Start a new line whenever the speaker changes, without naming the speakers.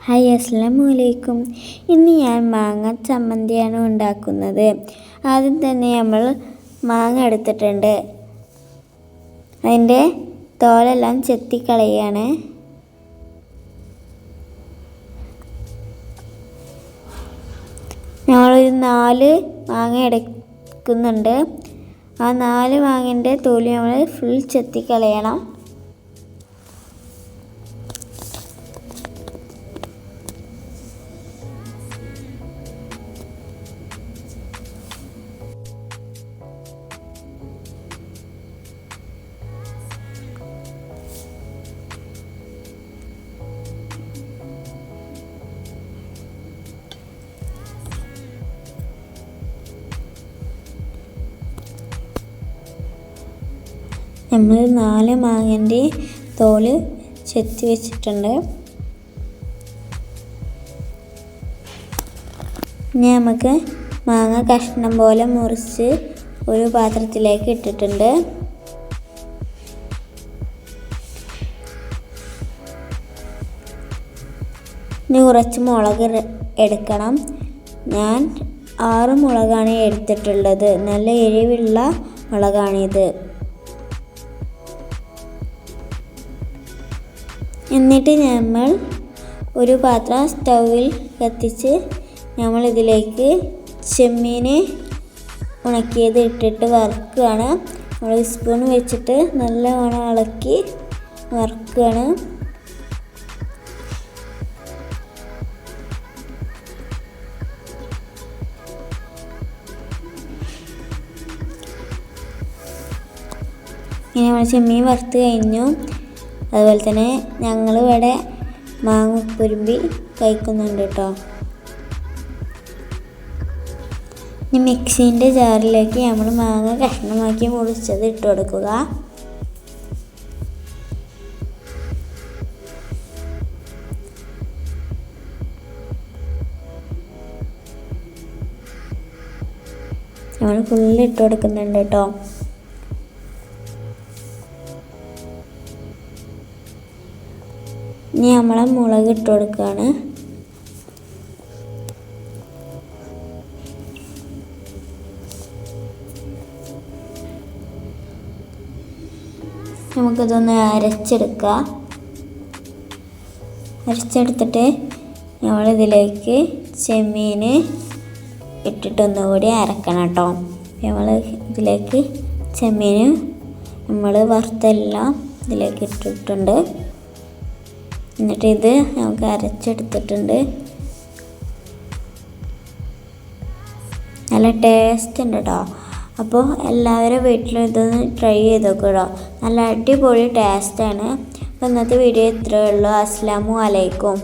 Hi അസ്സലാമു അലൈക്കും. ഇന്ന് ഞാൻ മാങ്ങ ചമ്മന്തിയാണ് ഉണ്ടാക്കുന്നത്. ആദ്യം തന്നെ നമ്മൾ മാങ്ങ എടുത്തിട്ടുണ്ട്. അതിൻ്റെ തോലെല്ലാം ചെത്തിക്കളയാണ്. ഞങ്ങളൊരു 4 മാങ്ങ എടുക്കുന്നുണ്ട്. ആ 4 മാങ്ങേൻ്റെ തോല് നമ്മൾ ഫുൾ ചെത്തിക്കളയണം. നമ്മൾ 4 മാങ്ങൻ്റെ തോല് ചെത്തി വെച്ചിട്ടുണ്ട്. ഇനി നമുക്ക് മാങ്ങ കഷ്ണം പോലെ മുറിച്ച് ഒരു പാത്രത്തിലേക്ക് ഇട്ടിട്ടുണ്ട്. ഇനി കുറച്ച് മുളക് എടുക്കണം. ഞാൻ 6 മുളകാണ് എടുത്തിട്ടുള്ളത്. നല്ല എരിവുള്ള മുളകാണിത്. എന്നിട്ട് നമ്മൾ ഒരു പാത്രം സ്റ്റൗവിൽ കത്തിച്ച് നമ്മൾ ഇതിലേക്ക് ചെമ്മീൻ ഉണക്കിയത് ഇട്ടിട്ട് വറുക്കുകയാണ്. നമ്മൾ സ്പൂൺ വെച്ചിട്ട് നല്ലവണ്ണം ഇളക്കി വറുക്കുകയാണ്. ഇങ്ങനെ നമ്മൾ ചെമ്മീൻ വറുത്ത് കഴിഞ്ഞു. അതുപോലെ തന്നെ ഞങ്ങളിവിടെ മാങ്ങ ഉപ്പുരുമ്പി കഴിക്കുന്നുണ്ട് കേട്ടോ. ഇനി മിക്സീൻ്റെ ജാറിലേക്ക് നമ്മൾ മാങ്ങ കഷ്ണമാക്കി മുറിച്ചത് ഇട്ട് കൊടുക്കുക. നമ്മൾ ഫുള്ള് ഇട്ട് കൊടുക്കുന്നുണ്ട് കേട്ടോ. ഇനി നമ്മൾ മുളക് ഇട്ട് കൊടുക്കുകയാണ്. നമുക്കിതൊന്ന് അരച്ചെടുക്കാം. അരച്ചെടുത്തിട്ട് നമ്മളിതിലേക്ക് ചെമ്മീൻ ഇട്ടിട്ടൊന്നുകൂടി അരക്കണം കേട്ടോ. നമ്മൾ ഇതിലേക്ക് ചെമ്മീൻ നമ്മൾ വറുത്തെല്ലാം ഇതിലേക്ക് ഇട്ടിട്ടുണ്ട്. എന്നിട്ട് ഇത് നമുക്ക് അരച്ചെടുത്തിട്ടുണ്ട്. നല്ല ടേസ്റ്റ് ഉണ്ട് കേട്ടോ. അപ്പോൾ എല്ലാവരും വീട്ടിലും ഇതൊന്ന് ട്രൈ ചെയ്ത് നോക്കുക. നല്ല അടിപൊളി ടേസ്റ്റാണ്. അപ്പോൾ ഇന്നത്തെ വീഡിയോ ഇത്രയേ ഉള്ളൂ. അസ്സലാമു അലൈക്കും.